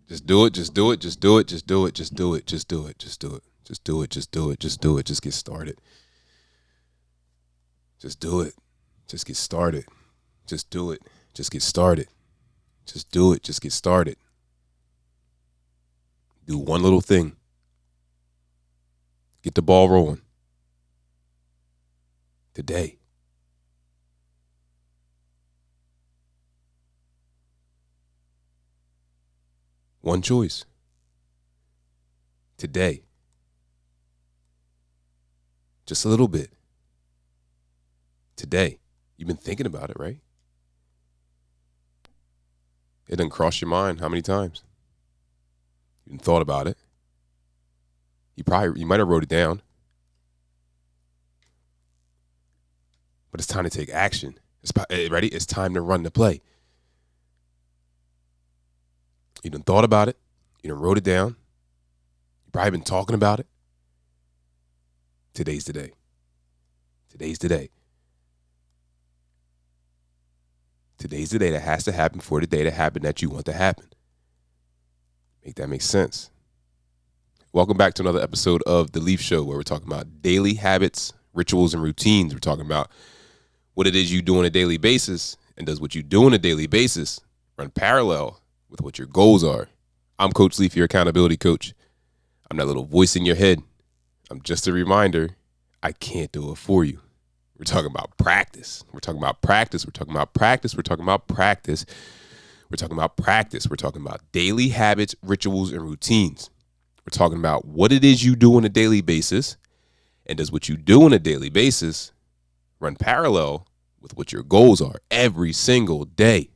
Just do it. Just do it. Just do it. Just do it. Just do it. Just do it. Just do it. Just do it. Just do it. Just do it. Just get started. Just do it. Just get started. Just do it. Just get started. Just do it. Just get started. Do one little thing. Get the ball rolling. Today. One choice. Today. Just a little bit. Today. You've been thinking about it, right? It didn't cross your mind how many times? You didn't thought about it. You might have wrote it down. But it's time to take action. Ready? It's time to run the play. You done thought about it. You done wrote it down. You probably been talking about it. Today's the day. Today's the day. Today's the day that has to happen for the day to happen that you want to happen. Make that make sense. Welcome back to another episode of The Leaf Show, where we're talking about daily habits, rituals, and routines. We're talking about what it is you do on a daily basis, and does what you do on a daily basis run parallel with what your goals are. I'm Coach Leaf, your accountability coach. I'm that little voice in your head. I'm just a reminder, I can't do it for you. We're talking about practice. We're talking about practice. We're talking about practice. We're talking about practice. We're talking about practice. We're talking about daily habits, rituals, and routines. We're talking about what it is you do on a daily basis, and does what you do on a daily basis run parallel with what your goals are every single day.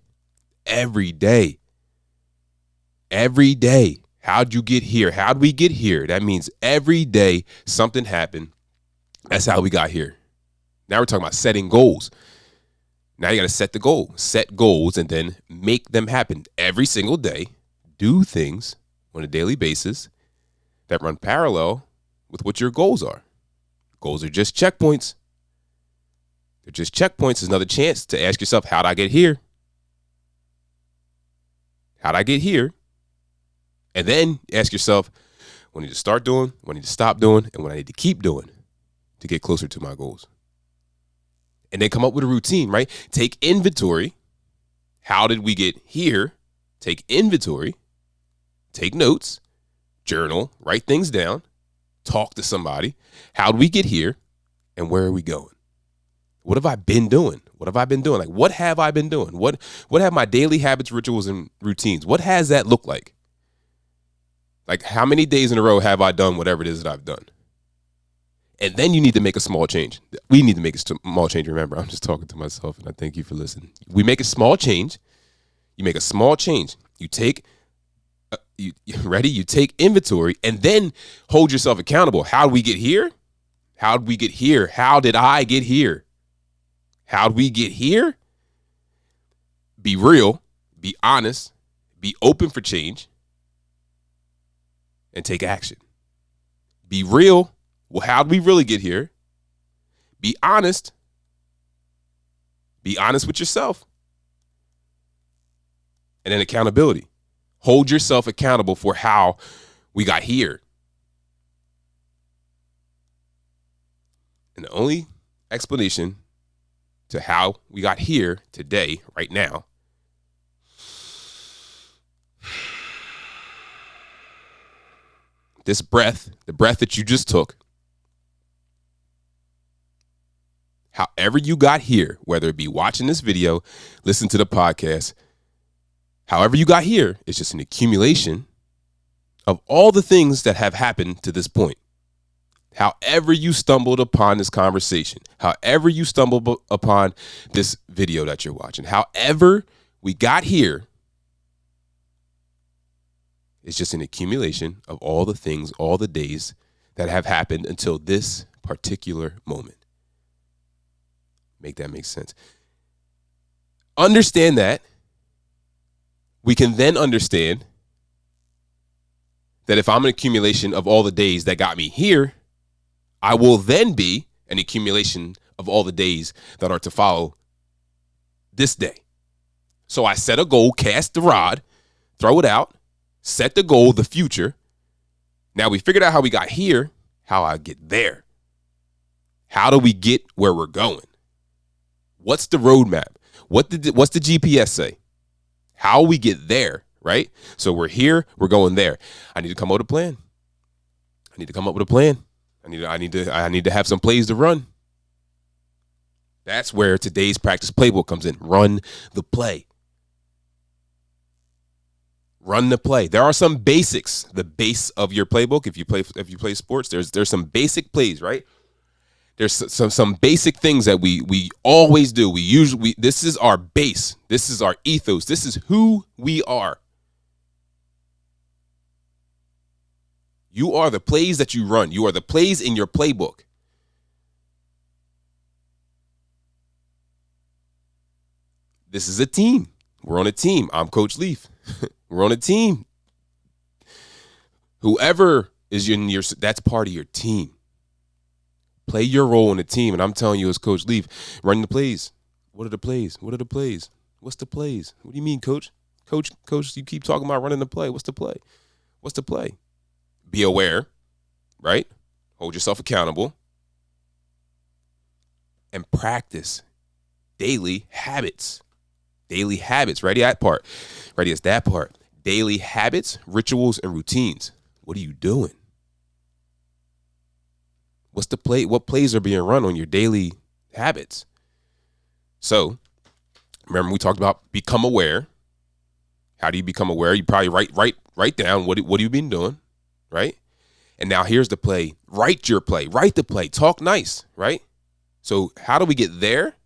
Every day. Every day. How'd you get here? How'd we get here? That means every day something happened. That's how we got here. Now we're talking about setting goals. Now you got to set the goal, set goals, and then make them happen every single day. Do things on a daily basis that run parallel with what your goals are. Goals are just checkpoints. They're just checkpoints. There's another chance to ask yourself, how'd I get here? How'd I get here? And then ask yourself, what I need to start doing, what I need to stop doing, and what I need to keep doing to get closer to my goals. And then come up with a routine, right? Take inventory. How did we get here? Take inventory. Take notes. Journal. Write things down. Talk to somebody. How did we get here? And where are we going? What have I been doing? What have I been doing? Like, what have I been doing? What have my daily habits, rituals, and routines? What has that looked like? Like, how many days in a row have I done whatever it is that I've done? And then you need to make a small change. We need to make a small change. Remember, I'm just talking to myself, and I thank you for listening. We make a small change. You make a small change. You take, you take inventory, and then hold yourself accountable. How did we get here? How did we get here? How did I get here? How did we get here? Be real. Be honest. Be open for change. And take action. Be real. Well, how did we really get here? Be honest. Be honest with yourself. And then accountability. Hold yourself accountable for how we got here. And the only explanation to how we got here today, right now, this breath, the breath that you just took, however you got here, whether it be watching this video, listen to the podcast, however you got here, it's just an accumulation of all the things that have happened to this point. However you stumbled upon this conversation, however you stumbled upon this video that you're watching, however we got here, it's just an accumulation of all the things, all the days that have happened until this particular moment. Make that make sense. Understand that. We can then understand that if I'm an accumulation of all the days that got me here, I will then be an accumulation of all the days that are to follow this day. So I set a goal, cast the rod, throw it out, Set the goal, the future. Now we figured out how we got here, how I get there. How do we get where we're going? What's the roadmap? What's the GPS say? How we get there, right? So we're here, we're going there. I need to come up with a plan. I need to come up with a plan. I need to have some plays to run. That's where today's practice playbook comes in. Run the play. Run the play. There are some basics. The base of your playbook, if you play sports, there's some basic plays, right? There's some basic things that we always do. This is our base. This is our ethos. This is who we are. You are the plays that you run. You are the plays in your playbook. This is a team. We're on a team. I'm Coach Leaf. We're on a team. Whoever is that's part of your team. Play your role in the team. And I'm telling you as Coach Leaf, run the plays. What are the plays? What are the plays? What's the plays? What do you mean, Coach? Coach, you keep talking about running the play. What's the play? What's the play? Be aware, right? Hold yourself accountable. And practice daily habits. Daily habits. Ready? That part. Ready? It's that part. Daily habits, rituals, and routines. What are you doing? What's the play? What plays are being run on your daily habits? So, remember we talked about become aware. How do you become aware? You probably write down what have you been doing, right? And now here's the play. Write your play. Write the play. Talk nice, right? So how do we get there?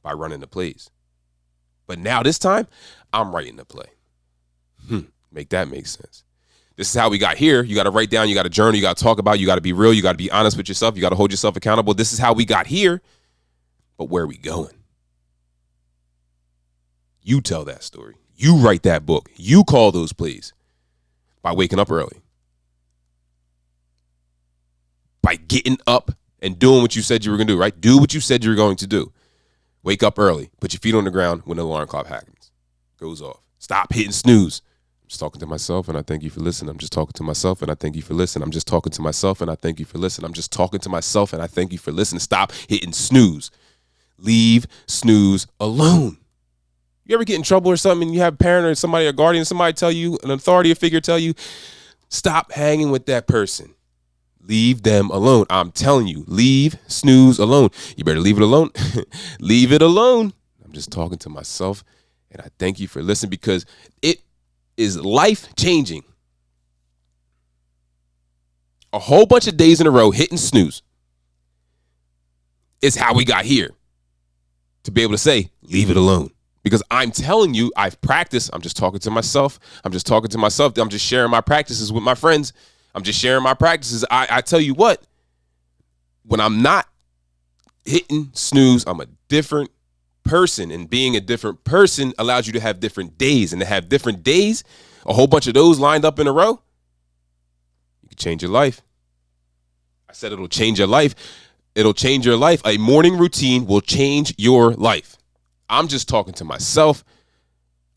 By running the plays. But now this time, I'm writing the play. Make that make sense. This is how we got here. You got to write down. You got to journal. You got to talk about. You got to be real. You got to be honest with yourself. You got to hold yourself accountable. This is how we got here. But where are we going? You tell that story. You write that book. You call those plays by waking up early. By getting up and doing what you said you were going to do, right? Do what you said you were going to do. Wake up early. Put your feet on the ground when the alarm clock happens. Goes off. Stop hitting snooze. I'm just talking to myself and I thank you for listening. I'm just talking to myself and I thank you for listening. I'm just talking to myself and I thank you for listening. I'm just talking to myself and I thank you for listening. Stop hitting snooze. Leave snooze alone. You ever get in trouble or something and you have a parent or somebody, a guardian, somebody tell you, an authority figure tell you, stop hanging with that person. Leave them alone. I'm telling you, leave snooze alone. You better leave it alone. Leave it alone. I'm just talking to myself and I thank you for listening because it is life changing. A whole bunch of days in a row hitting snooze is how we got here to be able to say, leave it alone. Because I'm telling you, I've practiced. I'm just talking to myself. I'm just sharing my practices with my friends. I'm just sharing my practices. I tell you what, when I'm not hitting snooze, I'm a different person. And being a different person allows you to have different days. And to have different days, a whole bunch of those lined up in a row, you can change your life. I said it'll change your life. It'll change your life. A morning routine will change your life. I'm just talking to myself.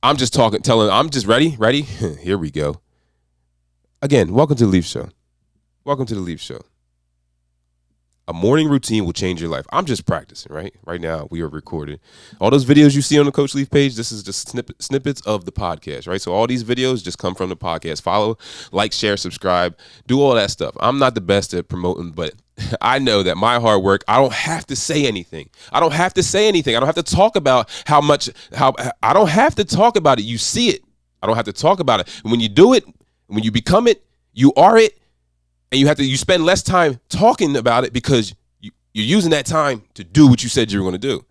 I'm just ready. Here we go. Again, welcome to the Leaf Show. Welcome to the Leaf Show. A morning routine will change your life. I'm just practicing, right? Right now, we are recording. All those videos you see on the Coach Leaf page, this is just snippets of the podcast, right? So all these videos just come from the podcast. Follow, like, share, subscribe, do all that stuff. I'm not the best at promoting, but I know that my hard work, I don't have to say anything. I don't have to talk about I don't have to talk about it. You see it. I don't have to talk about it. And when you do it, when you become it, you are it. And you spend less time talking about it because you're using that time to do what you said you were going to do.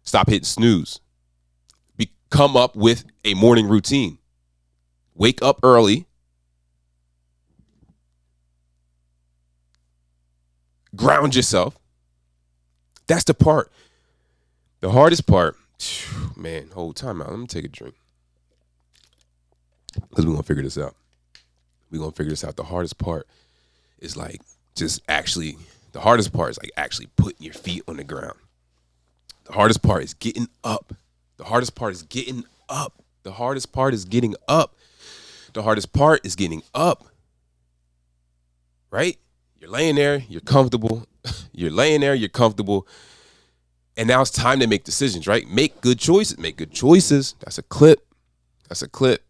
Stop hitting snooze. Come up with a morning routine. Wake up early. Ground yourself. That's the part. The hardest part, man, hold time out. Let me take a drink. Because we're going to figure this out. The hardest part is actually putting your feet on the ground. The hardest part is getting up. The hardest part is getting up. The hardest part is getting up. The hardest part is getting up. Right? You're laying there, you're comfortable. You're laying there, you're comfortable. And now it's time to make decisions, right? Make good choices. Make good choices. That's a clip. That's a clip.